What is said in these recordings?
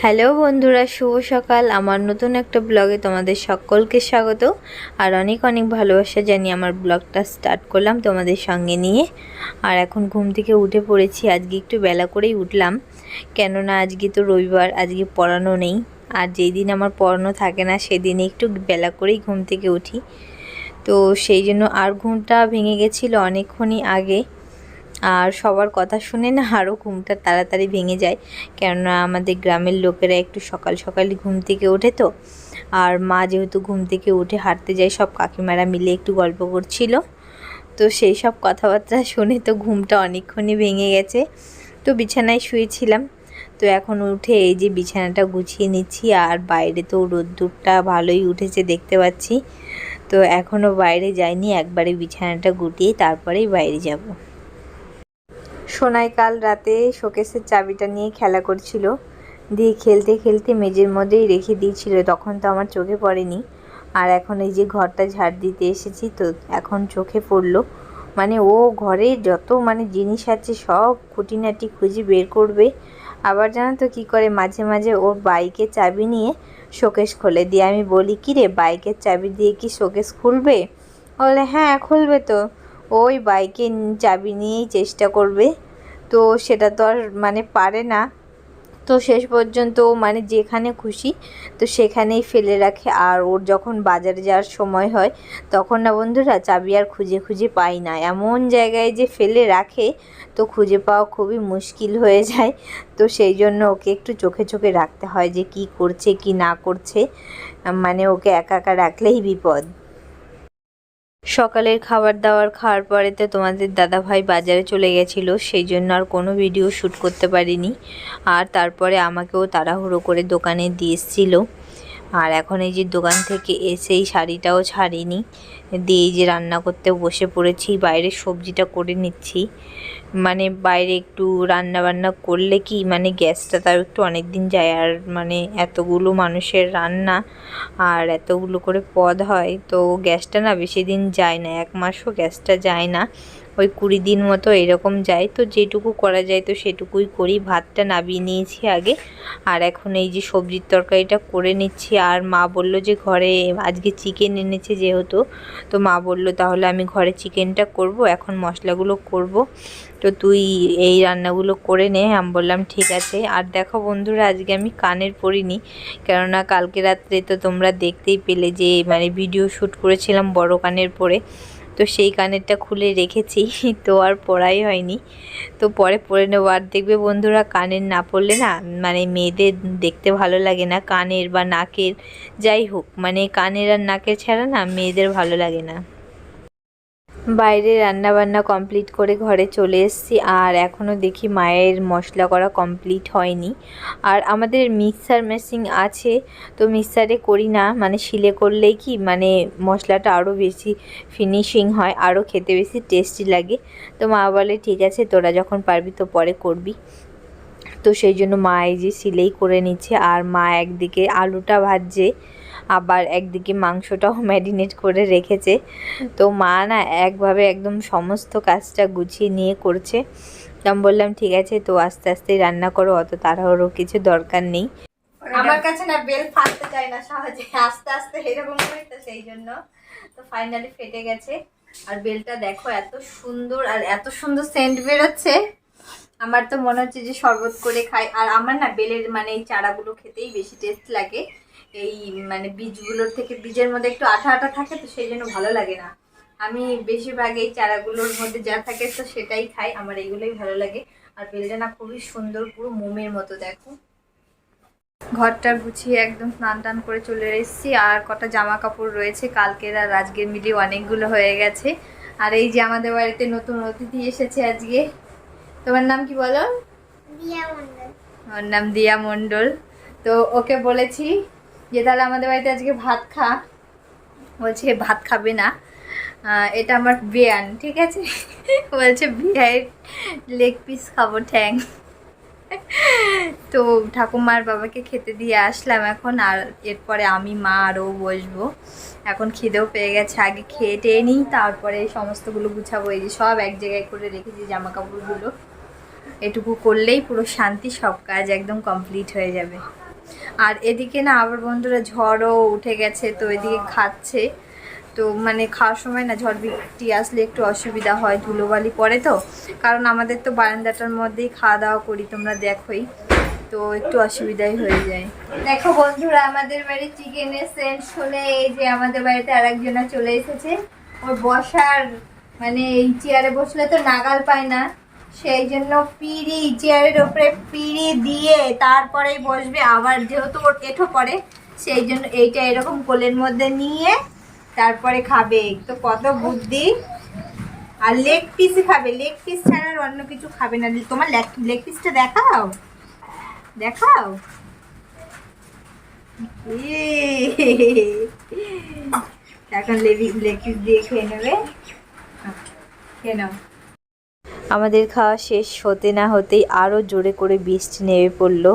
Hello বন্ধুরা, শুভ সকাল। আমার নতুন একটা ব্লগে তোমাদের সকলকে স্বাগত আর অনেক অনেক ভালোবাসা জানিয়ে আমার ব্লগটা স্টার্ট করলাম তোমাদের সঙ্গে নিয়ে। আর এখন ঘুম থেকে উঠে পড়েছি। আজকে একটু বেলা করেই উঠলাম, কেননা আজকে তো রবিবার, আজকে পড়ানো নেই। আর যেই দিন আমার পড়ানো থাকে না সেদিনে একটু বেলা করেই ঘুম থেকে উঠি। তো সেই জন্য আর ঘুমটা ভেঙে গেছিলো অনেকক্ষণই আগে। আর সবার কথা শুনে না আরও ঘুমটা তাড়াতাড়ি ভেঙে যায়, কেননা আমাদের গ্রামের লোকেরা একটু সকাল সকালই ঘুম থেকে ওঠে। তো আর মা যেহেতু ঘুম থেকে উঠে হাঁটতে যায়, সব কাকিমারা মিলে একটু গল্প করছিল। তো সেই সব কথাবার্তা শুনে তো ঘুমটা অনেকক্ষণই ভেঙে গেছে। তো বিছানায় শুয়েছিলাম। তো এখন উঠে এই যে বিছানাটা গুছিয়ে নিচ্ছি। আর বাইরে তো রোদ্দুরটা ভালোই উঠেছে দেখতে পাচ্ছি। তো এখনও বাইরে যাইনি, একবারে বিছানাটা গুটিয়ে তারপরেই বাইরে যাব। সোনাই কাল রাতে শোকেসের চাবিটা নিয়ে খেলা করছিল, দিয়ে খেলতে খেলতে মেঝের মধ্যেই রেখে দিয়েছিল। তখন তো আমার চোখে পড়েনি। আর এখন এই যে ঘরটা ঝাড় দিতে এসেছি, তো এখন চোখে পড়লো। মানে ও ঘরে যত জিনিস আছে সব খুঁটিনাটি খুঁজে বের করবে। আবার জানো তো কী করে, মাঝে মাঝে ওর বাইকের চাবি নিয়ে শোকেস খোলে। দিয়ে আমি বলি, কী রে, বাইকের চাবি দিয়ে কি শোকেস খুলবে? বলে হ্যাঁ খুলবে তো। ওই বাইকের চাবি নিয়েই চেষ্টা করবে। তো সেটা তো আর পারে না। তো শেষ পর্যন্ত যেখানে খুশি তো সেখানেই ফেলে রাখে। আর ওর যখন বাজারে যাওয়ার সময় হয় তখন না বন্ধুরা, চাবি আর খুঁজে খুঁজে পাই না, এমন জায়গায় যে ফেলে রাখে তো খুঁজে পাওয়া খুবই মুশকিল হয়ে যায়। তো সেই জন্য ওকে একটু চোখে চোখে রাখতে হয় যে কি করছে কি না করছে। ওকে একা একা রাখলেই বিপদ। সকালের খাবার দাবার খাওয়ার পরে তো তোমাদের দাদাভাই বাজারে চলে গেছিলো, সেই জন্য আর কোনো ভিডিও শ্যুট করতে পারিনি। আর তারপরে আমাকেও তাড়াহুড়ো করে দোকানে দিয়ে এসেছিলো। আর এখন এই যে দোকান থেকে এসেই শাড়িটাও ছাড়িনি, দিয়ে এই যে রান্না করতে বসে পড়েছি। বাইরে সবজিটা করে নিচ্ছি। বাইরে একটু রান্না বান্না করলে কি গ্যাসটা তার একটু অনেক দিন যায়। আর এতগুলো মানুষের রান্না আর এতগুলো করে পদ হয়, তো গ্যাসটা না বেশি দিন যায় না, 1 মাসও গ্যাসটা যায় না, ওই 20 দিন মতো এরকম যায়। তো যেটুকু করা যায় তো সেটুকুই করি। ভাতটা নামিয়ে নিয়েছি আগে, আর এখন এই যে সবজির তরকারিটা করে নিচ্ছি। আর মা বলল যে ঘরে আজকে চিকেন এনেছে যেহেতু, তো মা বলল তাহলে আমি ঘরে চিকেনটা করব, এখন মশলাগুলো করব, তো তুই এই রান্নাগুলো করে নে। আমি বললাম ঠিক আছে। আর দেখো বন্ধুরা, আজকে আমি কানের পরিনি, কেননা কালকে রাত্রে তো তোমরা দেখতেই পেলে যে ভিডিও শ্যুট করেছিলাম বড় কানের পরে, তো সেই কানেরটা খুলে রেখেছি। তো আর পরাই হয়নি, তো পরে পরে নেবো। আর দেখবে বন্ধুরা, কানের না পরলে না মেয়েদের দেখতে ভালো লাগে না, কানের বা নাকের যাই হোক, কানের আর নাকের ছাড়া না মেয়েদের ভালো লাগে না। বাইরে রান্না বান্না কমপ্লিট করে ঘরে চলে এসেছি। আর এখনও দেখি মায়ের মশলা করা কমপ্লিট হয়নি। আর আমাদের মিক্সার মেশিন আছে, তো মিক্সারে করি না, শিলে করলেই কি মশলাটা আরও বেশি ফিনিশিং হয়, আরও খেতে বেশি টেস্টি লাগে। তো মা বলে ঠিক আছে, তোরা যখন পারবি তো পরে করবি। তো সেই জন্য মা এই যে সিলেই করে নিচ্ছে। আর মা একদিকে আলুটা ভাজছে, আবার একদিকে মাংসটাও ম্যারিনেট করে রেখেছে। তো মা না একভাবে একদম সমস্ত কাজটা গুছিয়ে নিয়ে করছে। তো আমি বললাম ঠিক আছে, তো আস্তে আস্তে রান্না করো, অত তাড়াহুড়ো কিছু দরকার নেই। আমার কাছে না বেল ফাটতে চায় না সহজে, আস্তে আস্তে এরকম করে, তো সেই জন্য তো ফাইনালি ফেটে গেছে। আর বেলটা দেখো এত সুন্দর, আর এত সুন্দর সেন্ট বেরোচ্ছে, আমার তো মনে হচ্ছে যে শরবত করে খাই। আর আমার না বেলের এই চারাগুলো খেতেই বেশি টেস্ট লাগে। এই বীজগুলোর থেকে, বীজের মধ্যে একটু আঠা আঠা থাকে, তো সেই জন্য ভালো লাগে না। আমি বেশিরভাগ এই চারাগুলোর মধ্যে যা থাকে তো সেটাই খাই, আমার এইগুলোই ভালো লাগে। আর বেলটা না খুবই সুন্দর, পুরো মোমের মতো। দেখো ঘরটা গুছিয়ে একদম স্নান টান করে চলে এসেছি। আর কটা জামা কাপড় রয়েছে কালকের আর আজকের মিলিয়ে অনেকগুলো হয়ে গেছে। আর এই যে আমাদের বাড়িতে নতুন অতিথি এসেছে আজকে। তোমার নাম কি বলো? দিয়া মণ্ডল। ওর নাম দিয়া মণ্ডল। তো ওকে বলেছি যে তাহলে আমাদের বাড়িতে আজকে ভাত খা। বলছে ভাত খাবে না, এটা আমার বিয়ান, ঠিক আছে। বলছে বিয়ের লেগ পিস খাবো, ঠ্যাং। তো ঠাকুমার বাবাকে খেতে দিয়ে আসলাম এখন। আর এরপরে আমি, মা আর ও বসবো। এখন খিদেও পেয়ে গেছে, আগে খেয়ে টেয়ে নিই, তারপরে এই সমস্তগুলো গুছাবো। এই যে সব এক জায়গায় করে রেখেছি জামা কাপড়গুলো, এটুকু করলেই পুরো শান্তি, সব কাজ একদম কমপ্লিট হয়ে যাবে। আর এদিকে না আবার বন্ধুরা ঝড়ও উঠে গেছে, তো এদিকে খাচ্ছে। তো মানে খাওয়ার সময় না ঝড় বৃষ্টি আসলে একটু অসুবিধা হয়, ধুলোবালি পড়ে তো, কারণ আমাদের তো বারান্দাটার মধ্যেই খাওয়া দাওয়া করি, তোমরা দেখোই, তো একটু অসুবিধাই হয়ে যায়। দেখো বন্ধুরা, আমাদের বাড়ি চিকেনের সেন্ট শুনে এই যে আমাদের বাড়িতে আরেকজনা চলে এসেছে। ওর বসার মানে এই চেয়ারে বসলে তো নাগাল পায় না, সেই জন্য পিড়ি চেয়ারের ওপরে পিড়ি দিয়ে তারপরেই বসবে। আবার যেহেতু ওর এঁঠো পড়ে, সেই জন্য এইটা এরকম কোলের মধ্যে নিয়ে তারপরে খাবে। তো কত বুদ্ধি। আর লেগ পিসই খাবে, লেগ পিস ছাড়া আর অন্য কিছু খাবে না। তোমার লেগ পিসটা দেখাও, দেখাও। এখন লেগ পিস দিয়ে খেয়ে নেবে, খেয়ে নাও। আমাদের খাওয়া শেষ হতে না হতেই আরও জোরে করে বৃষ্টি নেমে পড়লো।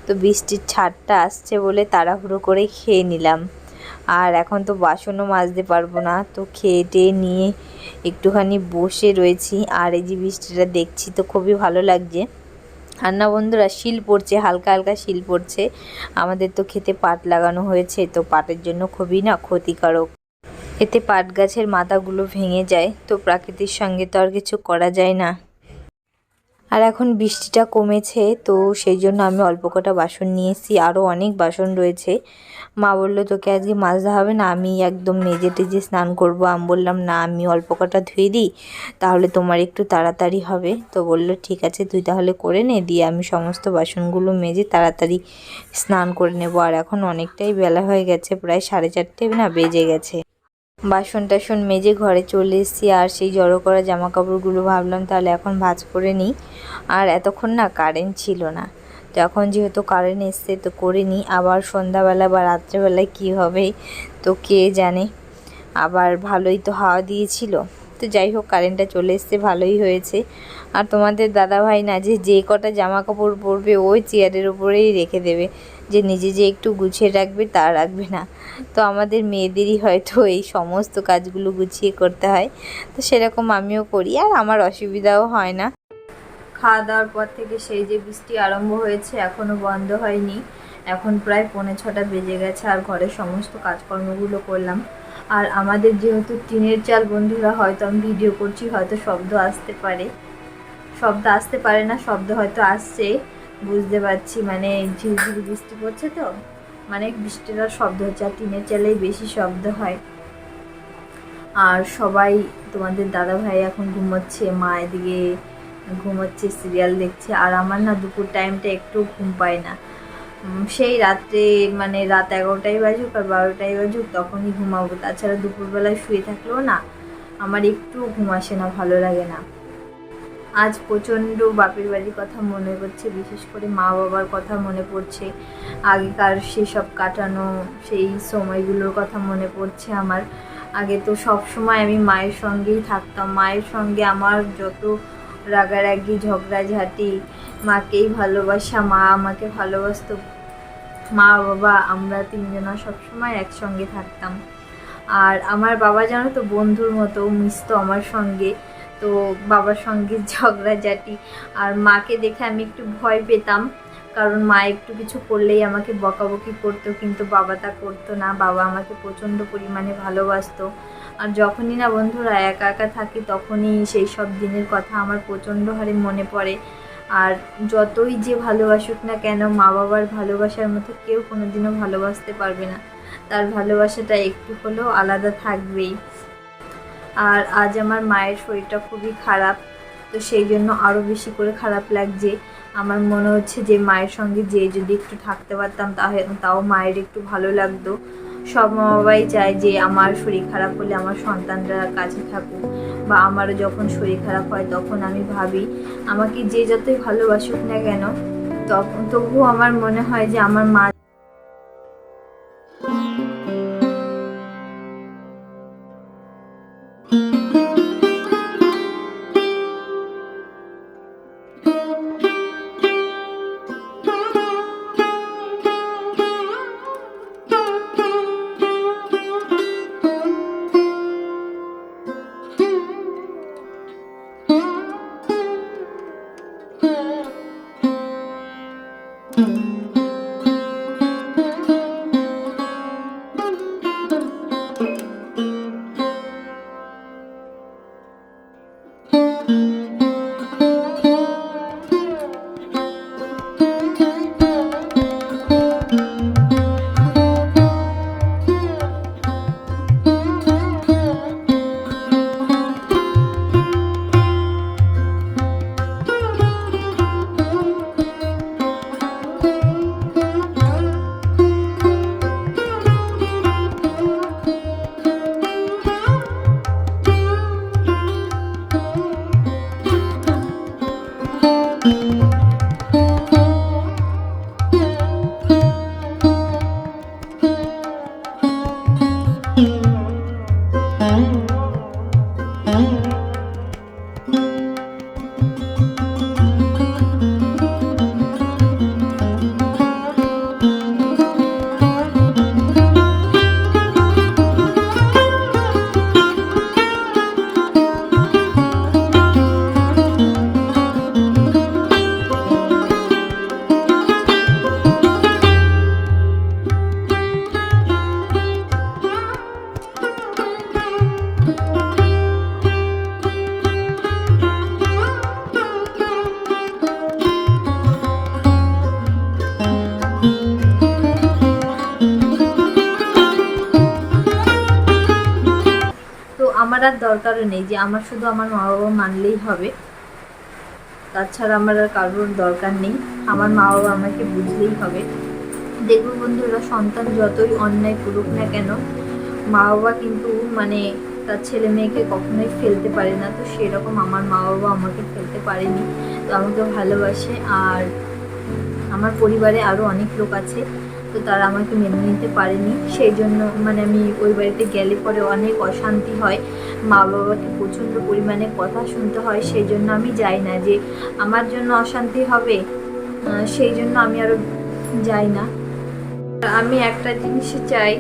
তো বৃষ্টির ছাড়টা আসছে বলে তাড়াহুড়ো করে খেয়ে নিলাম। আর এখন তো বাসনও মাজতে পারবো না, তো খেয়ে টেয়ে নিয়ে একটুখানি বসে রয়েছি। আর এই যে বৃষ্টিটা দেখছি তো খুবই ভালো লাগছে। আর না বন্ধুরা, শিল পড়ছে, হালকা হালকা শিল পড়ছে। আমাদের তো খেতে পাট লাগানো হয়েছে, তো পাটের জন্য খুবই না ক্ষতিকারক। এতে পাট গাছের মাথাগুলো ভেঙে যায়, তো প্রকৃতির সঙ্গে তো আর কিছু করা যায় না। আর এখন বৃষ্টিটা কমেছে, তো সেই জন্য আমি অল্প কটা বাসন নিয়ে এসেছি, আরও অনেক বাসন রয়েছে। মা বললো তোকে আজকে মাজতে হবে না, আমি একদম মেজে টেজে স্নান করবো। আমি বললাম না, আমি অল্প কটা ধুয়ে দিই, তাহলে তোমার একটু তাড়াতাড়ি হবে। তো বললো ঠিক আছে, তুই তাহলে করে নে, দিয়ে আমি সমস্ত বাসনগুলো মেজে তাড়াতাড়ি স্নান করে নেবো। আর এখন অনেকটাই বেলা হয়ে গেছে, প্রায় 4:30 না বেজে গেছে। বাসন টাসন মেজে ঘরে চলে এসেছি। আর সেই জড়ো করা জামা কাপড়গুলো ভাবলাম তাহলে এখন ভাঁজ করে নিই। আর এতক্ষণ না কারেন্ট ছিল না, তো এখন যেহেতু কারেন্ট এসছে তো করে নিই। আবার সন্ধ্যাবেলা বা রাত্রেবেলায় কী হবে তো কে জানে। আবার ভালোই তো হাওয়া দিয়েছিল, তো যাই হোক কারেন্টটা চলে এসছে, ভালোই হয়েছে। আর তোমাদের দাদাভাই না যে কটা জামা কাপড় পরবে ওই চেয়ারের উপরেই রেখে দেবে, যে নিজে যে একটু গুছিয়ে রাখবে তা রাখবে না। তো আমাদের মেয়েদেরই হয়তো এই সমস্ত কাজগুলো গুছিয়ে করতে হয়, তো সেরকম আমিও করি, আর আমার অসুবিধাও হয় না। খাওয়া দাওয়ার পর থেকে সেই যে বৃষ্টি আরম্ভ হয়েছে এখনও বন্ধ হয়নি। এখন প্রায় 5:45 বেজে গেছে, আর ঘরের সমস্ত কাজকর্মগুলো করলাম। আর আমাদের যেহেতু টিনের চাল বন্ধুরা, হয়তো আমি ভিডিও করছি, হয়তো শব্দ আসতে পারে, শব্দ আসতে পারে না, শব্দ হয়তো আসছে, বুঝতে পারছি। মানে ঝিরঝিরি বৃষ্টি পড়ছে তো, মানে বৃষ্টির আর শব্দ হচ্ছে, আর টিনের চালেই বেশি শব্দ হয়। আর সবাই, তোমাদের দাদা ভাই এখন ঘুমোচ্ছে, মা এদিকে ঘুমোচ্ছে, সিরিয়াল দেখছে। আর আমার না দুপুর টাইমটা একটু ঘুম পায় না, সেই রাত্রে মানে রাত 11টাই বাজুক আর 12টাই বাজুক তখনই ঘুমাবো। তাছাড়া দুপুরবেলায় শুয়ে থাকলেও না আমার একটু ঘুম আসে না, ভালো লাগে না। আজ প্রচণ্ড বাপের বাড়ির কথা মনে পড়ছে, বিশেষ করে মা বাবার কথা মনে পড়ছে, আগেকার সেসব কাটানো সেই সময়গুলোর কথা মনে পড়ছে আমার। আগে তো সব সময় আমি মায়ের সঙ্গেই থাকতাম, মায়ের সঙ্গে আমার যত রাগারাগি ঝগড়াঝাঁটি, মাকেই ভালোবাসা, মা আমাকে ভালোবাসতো, মা বাবা আমরা তিনজনা সবসময় একসঙ্গে থাকতাম। আর আমার বাবা জানো তো বন্ধুর মতো মিশতো আমার সঙ্গে, তো বাবার সঙ্গে ঝগড়াঝাটি। আর মাকে দেখে আমি একটু ভয় পেতাম, কারণ মা একটু কিছু করলেই আমাকে বকাবকি করতো, কিন্তু বাবা তা করতো না, বাবা আমাকে প্রচণ্ড পরিমাণে ভালোবাসতো। আর যখনই না বন্ধুরা একা একা থাকি তখনই সেই সব দিনের কথা আমার প্রচণ্ড হারে মনে পড়ে। আর যতই যে ভালোবাসুক না কেন, মা বাবার ভালোবাসার মতো কেউ কোনোদিনও ভালোবাসতে পারবে না, তার ভালোবাসাটা একটু হলেও আলাদা থাকবেই। আর আজ আমার মায়ের শরীরটা খুবই খারাপ, তো সেই জন্য আরও বেশি করে খারাপ লাগছে। আমার মনে হচ্ছে যে মায়ের সঙ্গে যে যদি একটু থাকতে পারতাম তাও মায়ের একটু ভালো লাগতো। সব মা বাবাই চায় যে আমার শরীর খারাপ হলে আমার সন্তানরা কাছে থাকুক, বা আমারও যখন শরীর খারাপ হয় তখন আমি ভাবি আমাকে যে যতই ভালোবাসুক না কেন, তবুও আমার মনে হয় যে আমার মা বলার দরকারও নেই যে আমার শুধু আমার মা বাবা মানলেই হবে, তাছাড়া আমার আর কারোর দরকার নেই। আমার মা বাবা আমাকে বুঝলেই হবে। দেখবো বন্ধুরা, সন্তান যতই অন্যায় করুক না কেন, মা বাবা কিন্তু মানে তার ছেলে মেয়েকে কখনোই ফেলতে পারে না। তো সেরকম আমার মা বাবা আমাকে ফেলতে পারেনি, তো আমাকে ভালোবাসে। আর আমার পরিবারে আরও অনেক লোক আছে, তো তারা আমাকে মেনে নিতে পারেনি। সেই জন্য মানে আমি ওই বাড়িতে গেলে পরে অনেক অশান্তি হয়, মা বাবাকে প্রচণ্ড পরিমাণে কথা শুনতে হয়। সেই জন্য আমি যাই না, যে আমার জন্য অশান্তি হবে সেই জন্য আমি আরও যাই না। আমি একটা জিনিস চাই,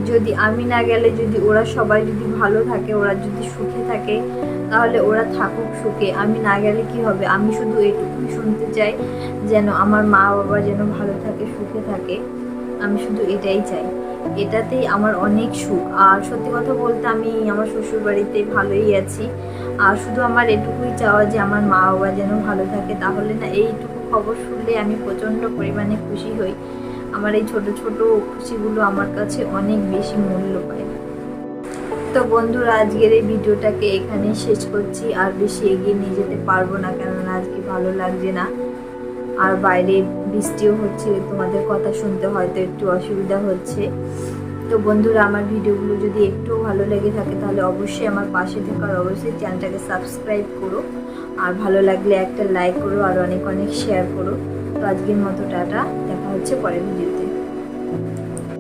যদি আমি না গেলে যদি ওরা সবাই যদি ভালো থাকে, ওরা যদি সুখে থাকে, তাহলে ওরা থাকুক সুখে। আমি না গেলে কি হবে? আমি শুধু এটুকুই শুনতে চাই, যেন আমার মা বাবা যেন ভালো থাকে, সুখে থাকে। আমি শুধু এটাই চাই, এটাতেই আমার অনেক সুখ। আর সত্যি কথা বলতে আমি আমার শ্বশুর বাড়িতে ভালোই আছি। আর শুধু আমার এটুকুই চাওয়া যে আমার মা বাবা যেন ভালো থাকে। তাহলে না এইটুকু খবর শুনলে আমি প্রচণ্ড পরিমাণে খুশি হই। আমার এই ছোট ছোট খুশিগুলো আমার কাছে অনেক বেশি মূল্য পায়। তো বন্ধুরা, আজকের এই ভিডিওটাকে এখানে শেষ করছি। আর বেশি এগিয়ে নিয়ে যেতে পারবো না, কেননা আজকে ভালো লাগছে না। আর বাইরে বৃষ্টিও হচ্ছে, তোমাদের কথা শুনতে হয়তো একটু অসুবিধা হচ্ছে। তো বন্ধুরা, আমার ভিডিওগুলো যদি একটু ভালো লেগে থাকে তাহলে অবশ্যই আমার পাশে থাকার, অবশ্যই চ্যানেলটাকে সাবস্ক্রাইব করো। আর ভালো লাগলে একটা লাইক করো, আর অনেক অনেক শেয়ার করো। তো আজকের মতো টাটা, দেখা হচ্ছে পরের ভিডিওতে।